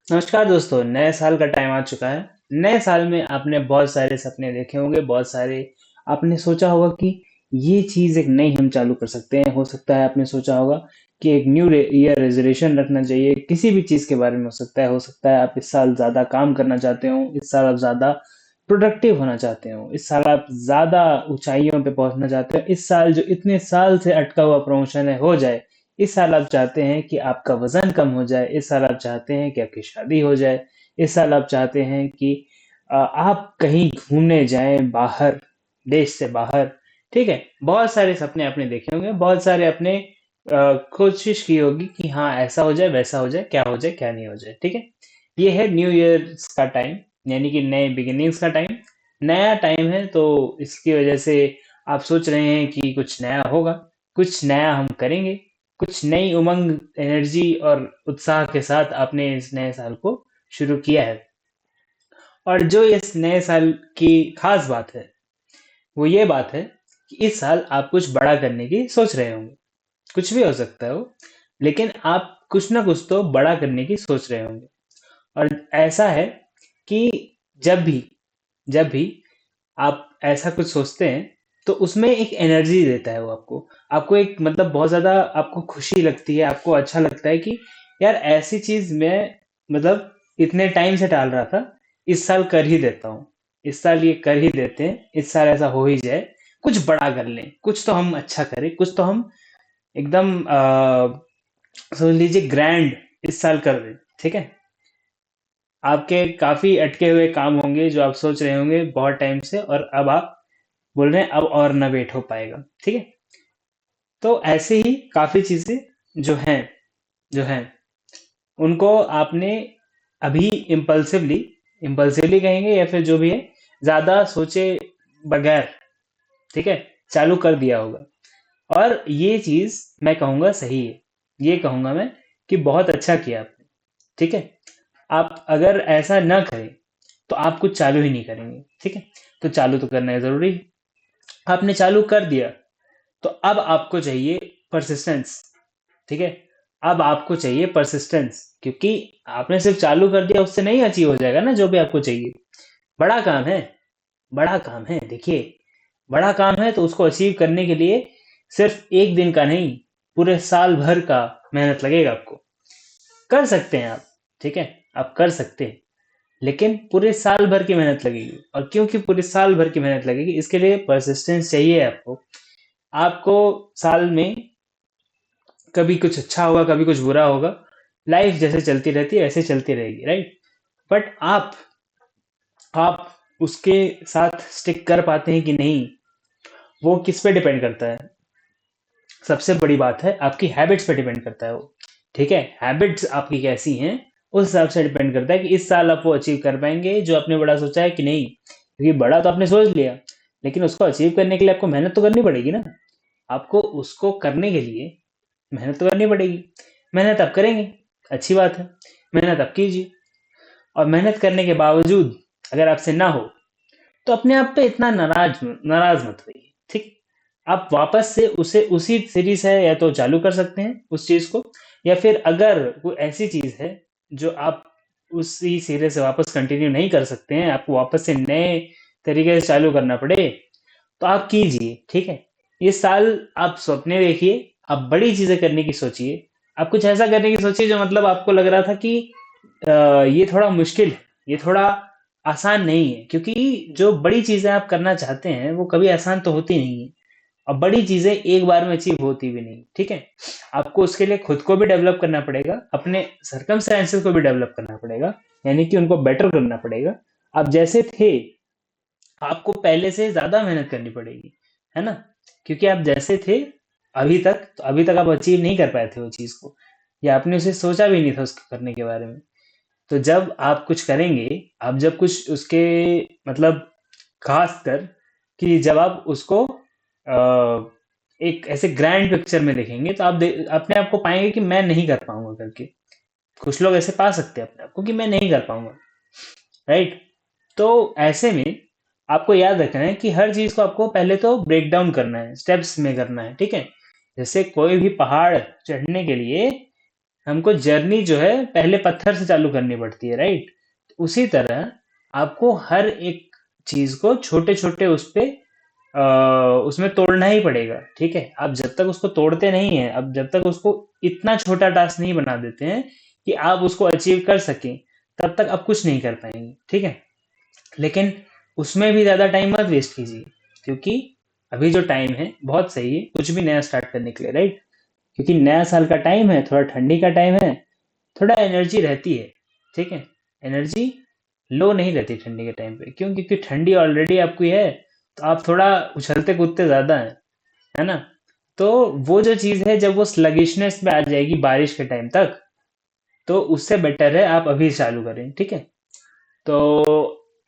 नमस्कार दोस्तों, नए साल का टाइम आ चुका है। नए साल में आपने बहुत सारे सपने देखे होंगे, बहुत सारे आपने सोचा होगा कि ये चीज़ एक नई हम चालू कर सकते हैं। हो सकता है आपने सोचा होगा कि एक न्यू ईयर रेजोल्यूशन रखना चाहिए, किसी भी चीज़ के बारे में हो सकता है आप इस साल ज़्यादा काम करना चाहते हो, इस साल आप ज़्यादा प्रोडक्टिव होना चाहते हो, इस साल आप ज़्यादा ऊंचाइयों पे पहुंचना चाहते हो, इस साल जो इतने साल से अटका हुआ प्रमोशन है हो जाए। इस साल आप चाहते हैं कि आपका वजन कम हो जाए, इस साल आप चाहते हैं कि आपकी शादी हो जाए, इस साल आप चाहते हैं कि आप कहीं घूमने जाएं बाहर, देश से बाहर। ठीक है, बहुत सारे सपने आपने देखे होंगे, बहुत सारे अपने कोशिश की होगी कि हाँ ऐसा हो जाए, वैसा हो जाए, क्या नहीं हो जाए। ठीक है, ये है न्यू ईयर का टाइम, यानी कि नए बिगिनिंग्स का टाइम। नया टाइम है तो इसकी वजह से आप सोच रहे हैं कि कुछ नया होगा, कुछ नया हम करेंगे, कुछ नई उमंग, एनर्जी और उत्साह के साथ आपने इस नए साल को शुरू किया है। और जो इस नए साल की खास बात है वो ये बात है कि इस साल आप कुछ बड़ा करने की सोच रहे होंगे। कुछ भी हो सकता है वो, लेकिन आप कुछ ना कुछ तो बड़ा करने की सोच रहे होंगे। और ऐसा है कि जब भी जब भी आप ऐसा कुछ सोचते हैं तो उसमें एक एनर्जी देता है वो आपको। आपको एक मतलब बहुत ज्यादा आपको खुशी लगती है, आपको अच्छा लगता है कि यार ऐसी चीज मैं मतलब इतने टाइम से टाल रहा था, इस साल कर ही देता हूँ, इस साल ये कर ही देते हैं, इस साल ऐसा हो ही जाए, कुछ बड़ा कर लें, कुछ तो हम अच्छा करें, कुछ तो हम एकदम समझ लीजिए ग्रैंड इस साल कर दें। ठीक है, आपके काफी अटके हुए काम होंगे जो आप सोच रहे होंगे बहुत टाइम से, और अब आप बोल रहे हैं अब और ना वेट हो पाएगा। ठीक है, तो ऐसे ही काफी चीजें जो हैं जो हैं उनको आपने अभी इम्पल्सिवली इम्पल्सिवली कहेंगे या फिर जो भी है, ज्यादा सोचे बगैर, ठीक है, चालू कर दिया होगा। और ये चीज मैं कहूंगा सही है, ये कहूंगा मैं कि बहुत अच्छा किया आपने। ठीक है, आप अगर ऐसा ना करें तो आप कुछ चालू ही नहीं करेंगे। ठीक है, तो चालू तो करना है जरूरी है। आपने चालू कर दिया तो अब आपको चाहिए परसिस्टेंस। ठीक है, अब आपको चाहिए परसिस्टेंस, क्योंकि आपने सिर्फ चालू कर दिया उससे नहीं अचीव हो जाएगा ना जो भी आपको चाहिए। बड़ा काम है, बड़ा काम है, देखिए, बड़ा काम है तो उसको अचीव करने के लिए सिर्फ एक दिन का नहीं, पूरे साल भर का मेहनत लगेगा आपको। कर सकते हैं आप, ठीक है, आप कर सकते हैं, लेकिन पूरे साल भर की मेहनत लगेगी। और क्योंकि पूरे साल भर की मेहनत लगेगी इसके लिए परसिस्टेंस चाहिए आपको। आपको साल में कभी कुछ अच्छा होगा, कभी कुछ बुरा होगा, लाइफ जैसे चलती रहती है ऐसे चलती रहेगी, राइट। बट आप उसके साथ स्टिक कर पाते हैं कि नहीं, वो किस पे डिपेंड करता है? सबसे बड़ी बात है आपकी हैबिट्स पे डिपेंड करता है वो। ठीक है, हैबिट्स आपकी कैसी हैं उस हिसाब से डिपेंड करता है कि इस साल आप वो अचीव कर पाएंगे जो आपने बड़ा सोचा है कि नहीं। क्योंकि बड़ा तो आपने सोच लिया, लेकिन उसको अचीव करने के लिए आपको मेहनत तो करनी पड़ेगी ना। आपको उसको करने के लिए मेहनत तो करनी पड़ेगी। मेहनत आप करेंगे, अच्छी बात है, मेहनत आप कीजिए। और मेहनत करने के बावजूद अगर आपसे ना हो तो अपने आप पे इतना नाराज नाराज मत होइए। ठीक, आप वापस से उसे उसी सीरीज है या तो चालू कर सकते हैं उस चीज को, या फिर अगर कोई ऐसी चीज है जो आप उसी सिरे से वापस कंटिन्यू नहीं कर सकते हैं, आपको वापस से नए तरीके से चालू करना पड़े, तो आप कीजिए। ठीक है, ये साल आप सपने देखिए, आप बड़ी चीजें करने की सोचिए, आप कुछ ऐसा करने की सोचिए जो मतलब आपको लग रहा था कि ये थोड़ा मुश्किल है, ये थोड़ा आसान नहीं है। क्योंकि जो बड़ी चीजें आप करना चाहते हैं वो कभी आसान तो होती नहीं है, और बड़ी चीजें एक बार में अचीव होती भी नहीं। ठीक है, आपको उसके लिए खुद को भी डेवलप करना पड़ेगा, अपने सर्कमस्टेंसेस को भी डेवलप करना पड़ेगा, यानी कि उनको बेटर करना पड़ेगा। आप जैसे थे आपको पहले से ज्यादा मेहनत करनी पड़ेगी, है ना। क्योंकि आप जैसे थे अभी तक, तो अभी तक आप अचीव नहीं कर पाए थे वो चीज को, या आपने उसे सोचा भी नहीं था उसको करने के बारे में। तो जब आप कुछ करेंगे, आप जब कुछ उसके मतलब, खास कर कि जब आप उसको एक ऐसे ग्रैंड पिक्चर में देखेंगे तो अपने आप को पाएंगे कि मैं नहीं कर पाऊंगा करके। कुछ लोग ऐसे पा सकते हैं अपने आप को कि मैं नहीं कर पाऊंगा, राइट। तो ऐसे में आपको याद रखना है कि हर चीज को आपको पहले तो ब्रेक डाउन करना है, स्टेप्स में करना है। ठीक है, जैसे कोई भी पहाड़ चढ़ने के लिए हमको जर्नी जो है पहले पत्थर से चालू करनी पड़ती है, राइट? उसी तरह आपको हर एक चीज को छोटे छोटे उसमें तोड़ना ही पड़ेगा, ठीक है? आप जब तक उसको तोड़ते नहीं है, अब जब तक उसको इतना छोटा टास्क नहीं बना देते हैं कि आप उसको अचीव कर सकें, तब तक आप कुछ नहीं कर पाएंगे, ठीक है? लेकिन उसमें भी ज़्यादा टाइम मत वेस्ट कीजिए, क्योंकि अभी जो टाइम है बहुत सही है कुछ भी नया स्टार्ट करने के लिए, राइट? क्योंकि नया साल का टाइम है, थोड़ा ठंडी का टाइम है, थोड़ा एनर्जी रहती है, ठीक है? एनर्जी लो नहीं रहती ठंडी के टाइम पे, क्यों? क्योंकि ठंडी ऑलरेडी आपकी है, तो आप थोड़ा उछलते कूदते ज़्यादा हैं, है ना? तो वो जो चीज़ है, जब वो स्लगिशनेस में आ जाएगी बारिश के टाइम तक, तो उससे बेटर है आप अभी चालू करें, ठीक है? तो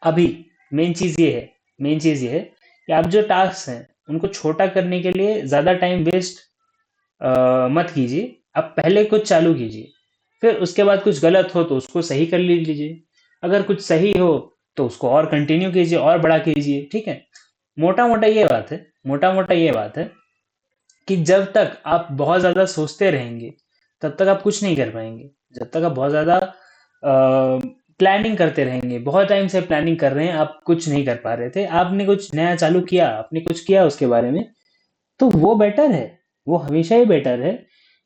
अभी मेन चीज़ ये है मेन चीज़ ये है कि आप जो टास्क हैं उनको छोटा करने के लिए ज़्यादा टाइम वेस्ट मत कीजिए। आप पहले कुछ चालू कीजिए, फिर उसके बाद कुछ गलत हो तो उसको सही कर लीजिए, अगर कुछ सही हो तो उसको और कंटिन्यू कीजिए और बड़ा कीजिए, ठीक है? मोटा मोटा ये बात है कि जब तक आप बहुत ज़्यादा सोचते रहेंगे, तब तक आप कुछ नहीं कर पाएँगे। जब तक आप बहुत ज़्यादा प्लानिंग करते रहेंगे, बहुत टाइम से प्लानिंग कर रहे हैं, आप कुछ नहीं कर पा रहे थे, आपने कुछ नया चालू किया, आपने कुछ किया उसके बारे में, तो वो बेटर है, वो हमेशा ही बेटर है,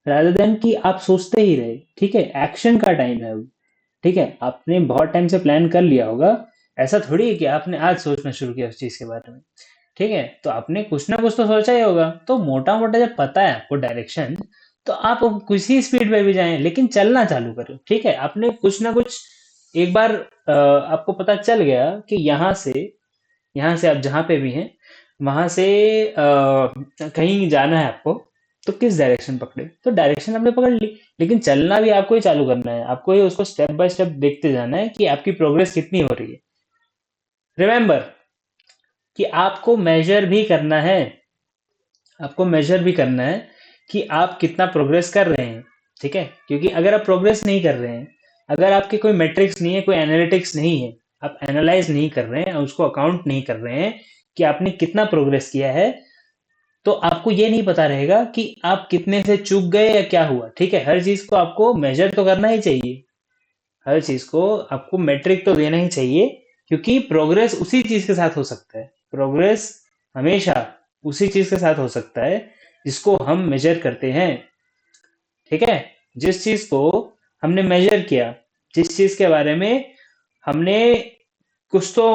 रादर देन कि आप सोचते ही रहे, ठीक है? एक्शन का टाइम है अब, ठीक है? आपने बहुत टाइम से प्लान कर लिया होगा, ऐसा थोड़ी है कि आपने आज सोचना शुरू किया उस चीज़ के बारे में। ठीक है? तो आपने कुछ ना कुछ तो सोचा ही होगा, तो मोटा-मोटा जब पता है आपको डायरेक्शन, तो आप अब किसी स्पीड में भी जाएँ, लेकिन चलना चालू करो, ठीक है? आपने कुछ ना कुछ एक बार आपको पता चल गया कि यहाँ से आप जहाँ पे भी हैं, वहाँ से कहीं जाना है आपको, तो किस डायरेक्शन पकड़े? तो डायरेक्शन आपने पकड़ ली, लेकिन चलना भी आपको ही चालू करना है, आपको ही उसको स्टेप बाय स्टेप देखते जाना है कि आपकी प्रोग्रेस कितनी हो रही है। रिमेंबर कि आपको मेजर भी करना है कि आप कितना प्रोग्रेस कर रहे हैं, ठीक है? क्योंकि अगर आप प्रोग्रेस नहीं कर रहे हैं, अगर आपके कोई मैट्रिक्स नहीं है, कोई एनालिटिक्स नहीं है, आप एनालाइज नहीं कर रहे हैं, उसको अकाउंट नहीं कर रहे हैं कि आपने कितना प्रोग्रेस किया है, तो आपको ये नहीं पता रहेगा कि आप कितने से चूक गए या क्या हुआ, ठीक है? हर चीज को आपको मेजर तो करना ही चाहिए, हर चीज को आपको मेट्रिक तो देना ही चाहिए, क्योंकि प्रोग्रेस उसी चीज के साथ हो सकता है। प्रोग्रेस हमेशा उसी चीज के साथ हो सकता है जिसको हम मेजर करते हैं, ठीक है? जिस चीज को हमने मेजर किया, जिस चीज के बारे में हमने कुछ तो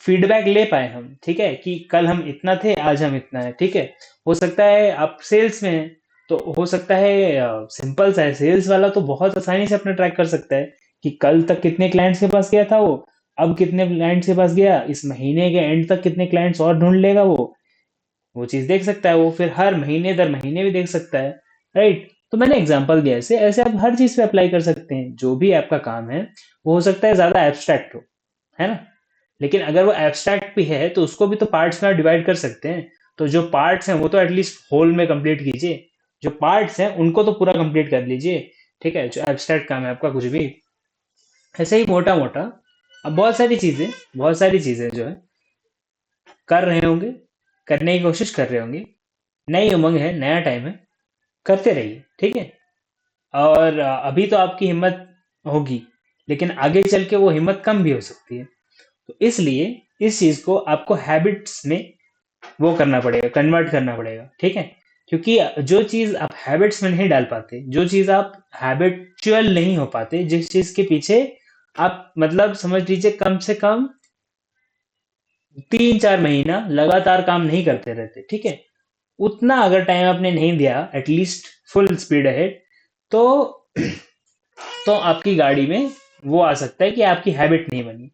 फीडबैक ले पाए हम, ठीक है? कि कल हम इतना थे, आज हम इतना है, ठीक है? हो सकता है आप सेल्स में हैं, तो हो सकता है सिंपल सा है, सेल्स वाला तो बहुत आसानी से अपना ट्रैक कर सकता है कि कल तक कितने क्लाइंट्स के पास गया था वो, अब कितने क्लाइंट्स के पास गया, इस महीने के एंड तक कितने क्लाइंट्स और ढूंढ लेगा वो चीज़ देख सकता है, वो फिर हर महीने दर महीने भी देख सकता है, राइट? तो मैंने एग्जांपल दिया, ऐसे ऐसे आप हर चीज़ पे अप्लाई कर सकते हैं, जो भी आपका काम है वो हो सकता है ज़्यादा एब्स्ट्रैक्ट हो, है ना? लेकिन अगर वो एब्स्ट्रैक्ट भी है तो उसको भी तो पार्ट्स में डिवाइड कर सकते हैं, तो जो पार्ट्स हैं वो तो एटलीस्ट होल में कंप्लीट कीजिए, जो पार्ट्स हैं उनको तो पूरा कंप्लीट कर लीजिए, ठीक है? जो एब्स्ट्रैक्ट काम है आपका कुछ भी, ऐसे ही मोटा मोटा अब बहुत सारी चीजें जो है कर रहे होंगे, करने की कोशिश कर रहे होंगे, नई उमंग है, नया टाइम है, करते रहिए, ठीक है? और अभी तो आपकी हिम्मत होगी, लेकिन आगे चल के वो हिम्मत कम भी हो सकती है, तो इसलिए इस चीज को आपको हैबिट्स में वो करना पड़ेगा, कन्वर्ट करना पड़ेगा, ठीक है? क्योंकि जो चीज आप हैबिट्स में नहीं डाल पाते, जो चीज आप हैबिचुअल नहीं हो पाते, जिस चीज के पीछे आप मतलब समझ लीजिए कम से कम 3-4 महीना लगातार काम नहीं करते रहते, ठीक है? उतना अगर टाइम आपने नहीं दिया एटलीस्ट फुल स्पीड अहेड, तो आपकी गाड़ी में वो आ सकता है कि आपकी हैबिट नहीं बनी।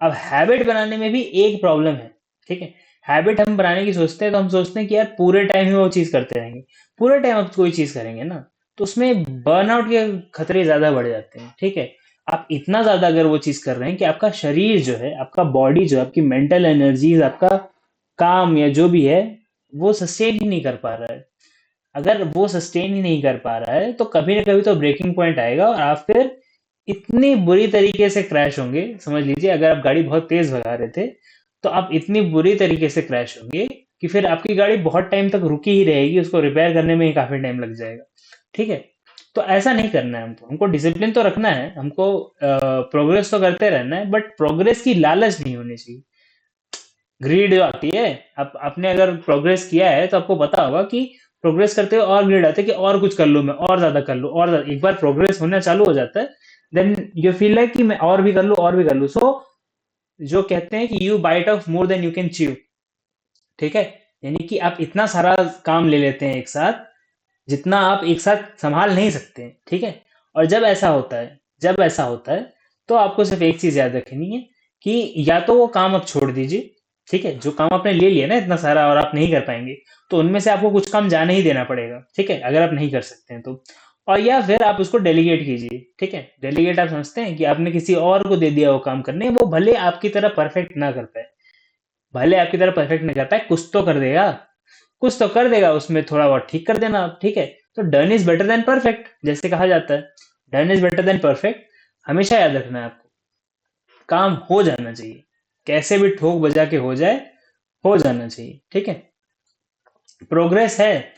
अब हैबिट बनाने में भी एक प्रॉब्लम है, ठीक है? हैबिट हम बनाने की सोचते हैं तो हम सोचते हैं कि यार पूरे टाइम ही वो चीज़ करते रहेंगे, पूरे टाइम आप कोई चीज़ करेंगे ना, तो उसमें बर्नआउट के खतरे ज़्यादा बढ़ जाते हैं, ठीक है? आप इतना ज़्यादा अगर वो चीज़ कर रहे हैं कि आपका शरीर जो है, आपका बॉडी जो है, आपकी मेंटल एनर्जीज, आपका काम या जो भी है, वो सस्टेन ही नहीं कर पा रहा है। अगर वो सस्टेन ही नहीं कर पा रहा है, तो कभी ना कभी तो ब्रेकिंग पॉइंट आएगा और आप फिर इतनी बुरी तरीके से क्रैश होंगे। समझ लीजिए अगर आप गाड़ी बहुत तेज भगा रहे थे, तो आप इतनी बुरी तरीके से क्रैश होंगे कि फिर आपकी गाड़ी बहुत टाइम तक रुकी ही रहेगी, उसको रिपेयर करने में ही काफी टाइम लग जाएगा, ठीक है? तो ऐसा नहीं करना है हमको डिसिप्लिन तो रखना है, हमको प्रोग्रेस तो करते रहना है, बट प्रोग्रेस की लालच नहीं होनी चाहिए। ग्रीड जो आती है, आप आपने अगर प्रोग्रेस किया है तो आपको पता होगा कि प्रोग्रेस करते हुए और ग्रीड आते है कि और कुछ कर लूं, मैं और ज्यादा कर लूं, और एक बार प्रोग्रेस होना चालू हो जाता है, देन यू फील लाइक कि मैं और भी कर लूं और भी कर लूं। सो जो कहते हैं कि you bite off more than you can chew, ठीक है। यानी कि आप इतना सारा काम ले लेते हैं एक साथ, जितना आप एक साथ संभाल नहीं सकते हैं, ठीक है। और जब ऐसा होता है तो आपको सिर्फ एक चीज याद रखनी है कि या तो वो काम आप छोड़ दीजिए, ठीक है, जो काम आपने ले लिया ना इतना सारा और आप नहीं कर पाएंगे, तो उनमें से आपको कुछ काम जाने ही देना पड़ेगा, ठीक है, अगर आप नहीं कर सकते हैं तो। और या फिर आप उसको डेलीगेट कीजिए, ठीक है। डेलीगेट आप समझते हैं कि आपने किसी और को दे दिया वो काम करने, वो भले आपकी तरह परफेक्ट ना कर पाए, भले आपकी तरह परफेक्ट नहीं कर पाए, कुछ तो कर देगा, कुछ तो कर देगा, उसमें थोड़ा बहुत ठीक कर देना आप, ठीक है। तो done is better than perfect, जैसे कहा जाता है, done is better than perfect. हमेशा याद रखना है आपको, काम हो जाना चाहिए, कैसे भी ठोक बजा के हो जाए, हो जाना चाहिए, ठीक है। प्रोग्रेस है,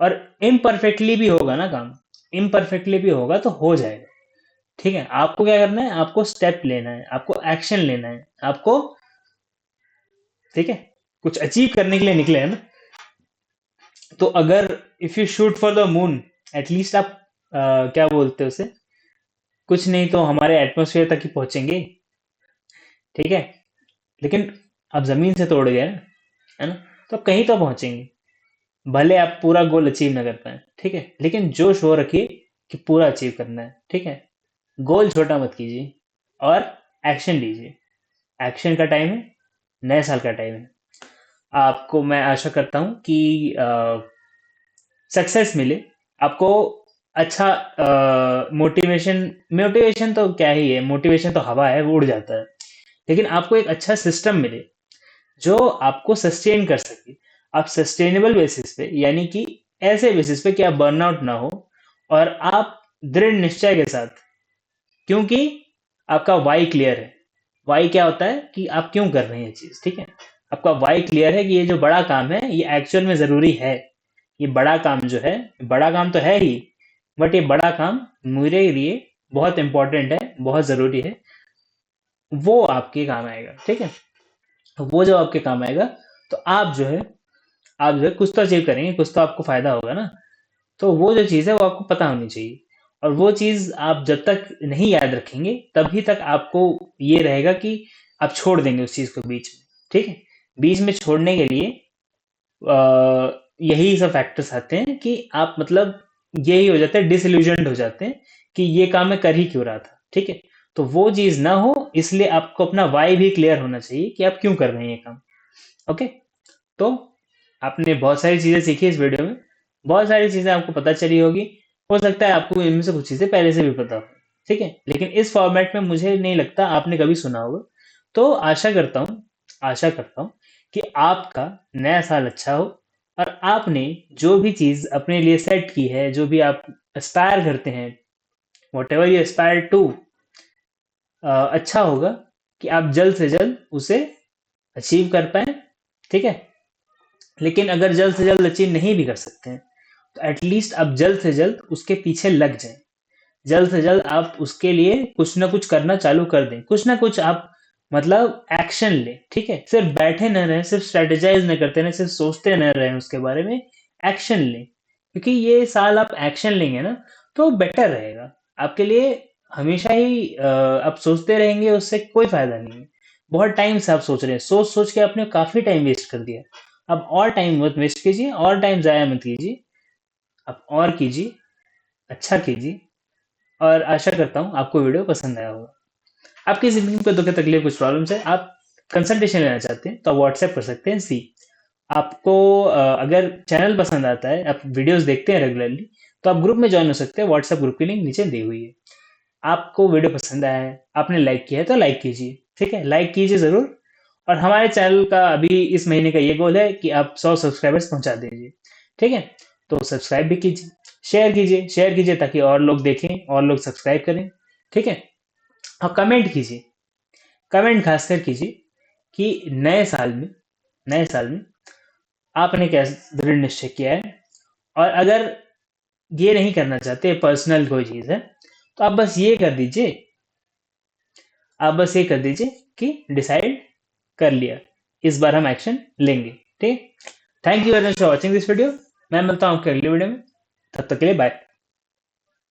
और इम्परफेक्टली भी होगा ना काम, इम्परफेक्टली भी होगा तो हो जाएगा, ठीक है। आपको क्या करना है, आपको स्टेप लेना है, आपको एक्शन लेना है, आपको, ठीक है, कुछ अचीव करने के लिए निकले हैं ना। तो अगर if you shoot for the moon, at least आप क्या बोलते हैं उसे, कुछ नहीं तो हमारे एटमॉस्फेयर तक ही पहुंचेंगे, ठीक है। लेकिन आप जमीन से तोड़ गए ना, है ना, तो आप कहीं तो पहुंचेंगे, भले आप पूरा गोल अचीव ना कर पाए, ठीक है, लेकिन जोश वो रखिए कि पूरा अचीव करना है, ठीक है। गोल छोटा मत कीजिए, और एक्शन लीजिए। एक्शन का टाइम है, नए साल का टाइम है। आपको मैं आशा करता हूँ कि सक्सेस मिले आपको, अच्छा मोटिवेशन, मोटिवेशन तो क्या ही है, मोटिवेशन तो हवा है, वो उड़ जाता है। लेकिन आपको एक अच्छा सिस्टम मिले जो आपको सस्टेन कर सके, आप सस्टेनेबल बेसिस पे, यानी कि ऐसे बेसिस पे कि आप बर्नआउट ना हो, और आप दृढ़ निश्चय के साथ, क्योंकि आपका वाई क्लियर है। वाई क्या होता है कि आप क्यों कर रहे हैं ये चीज, ठीक है। आपका वाई क्लियर है कि ये जो बड़ा काम है ये एक्चुअल में जरूरी है, ये बड़ा काम जो है, बड़ा काम तो है ही, बट ये बड़ा काम मेरे लिए बहुत इंपॉर्टेंट है, बहुत जरूरी है, वो आपके काम आएगा, ठीक है। तो वो जब आपके काम आएगा, तो आप जो है कुछ तो अचीव करेंगे, कुछ तो आपको फायदा होगा ना। तो वो जो चीज़ है वो आपको पता होनी चाहिए, और वो चीज़ आप जब तक नहीं याद रखेंगे तभी तक आपको ये रहेगा कि आप छोड़ देंगे उस चीज़ को बीच में, ठीक है। बीच में छोड़ने के लिए यही सब फैक्टर्स आते हैं कि आप मतलब यही हो जाता है, डिसइल्यूजन्ड हो जाते हैं कि ये काम मैं कर ही क्यों रहा था, ठीक है। तो वो चीज़ ना हो, इसलिए आपको अपना वाई भी क्लियर होना चाहिए कि आप क्यों कर रहे हैं ये काम, ओके। तो आपने बहुत सारी चीज़ें सीखी इस वीडियो में, बहुत सारी चीज़ें आपको पता चली होगी, हो सकता है आपको इनमें से कुछ चीज़ें पहले से भी पता हो, ठीक है, लेकिन इस फॉर्मेट में मुझे नहीं लगता आपने कभी सुना होगा। तो आशा करता हूँ कि आपका नया साल अच्छा हो, और आपने जो भी चीज़ अपने लिए सेट की है, जो भी आप एस्पायर करते हैं, whatever you aspire to, अच्छा होगा कि आप जल्द से जल्द उसे अचीव कर पाए, ठीक है। लेकिन अगर जल्द से जल्द अचीव नहीं भी कर सकते हैं, तो एटलीस्ट आप जल्द से जल्द उसके पीछे लग जाएं, जल्द से जल्द आप उसके लिए कुछ ना कुछ करना चालू कर दें, कुछ ना कुछ आप मतलब एक्शन लें, ठीक है। सिर्फ बैठे न रहें, सिर्फ स्ट्रेटेजाइज न करते रहें, सिर्फ सोचते न रहें उसके बारे में, एक्शन लें, क्योंकि ये साल आप एक्शन लेंगे ना तो बेटर रहेगा आपके लिए। हमेशा ही आप सोचते रहेंगे उससे कोई फायदा नहीं है। बहुत टाइम से आप सोच रहे हैं, सोच सोच के आपने काफी टाइम वेस्ट कर दिया। अब और टाइम मत वेस्ट कीजिए, और टाइम जाया मत कीजिए, आप और कीजिए, अच्छा कीजिए। और आशा करता हूँ आपको वीडियो पसंद आया होगा। आपकी ज़िंदगी में कोई दुःख तकलीफ कुछ प्रॉब्लम्स है, आप कंसल्टेशन लेना चाहते हैं, तो आप व्हाट्सएप कर सकते हैं सी। आपको अगर चैनल पसंद आता है, आप वीडियोस देखते हैं रेगुलरली, तो आप ग्रुप में ज्वाइन हो सकते हैं, व्हाट्सएप ग्रुप की लिंक नीचे दी हुई है। आपको वीडियो पसंद आया है, आपने लाइक किया है तो लाइक कीजिए, ठीक है, लाइक कीजिए ज़रूर। और हमारे चैनल का अभी इस महीने का ये गोल है कि आप 100 सब्सक्राइबर्स पहुंचा दीजिए, ठीक है। तो सब्सक्राइब भी कीजिए, शेयर कीजिए ताकि और लोग देखें, और लोग सब्सक्राइब करें, ठीक है। और कमेंट कीजिए, कमेंट खासकर कीजिए कि नए साल में आपने क्या दृढ़ निश्चय किया है। और अगर ये नहीं करना चाहते, पर्सनल कोई चीज है, तो आप बस ये कर दीजिए, आप बस ये कर दीजिए कि डिसाइड कर लिया, इस बार हम एक्शन लेंगे। ठीक। Thank you very much for watching this video. मैं मिलता हूँ आपके अगले वीडियो में, तब तक के लिए बाय।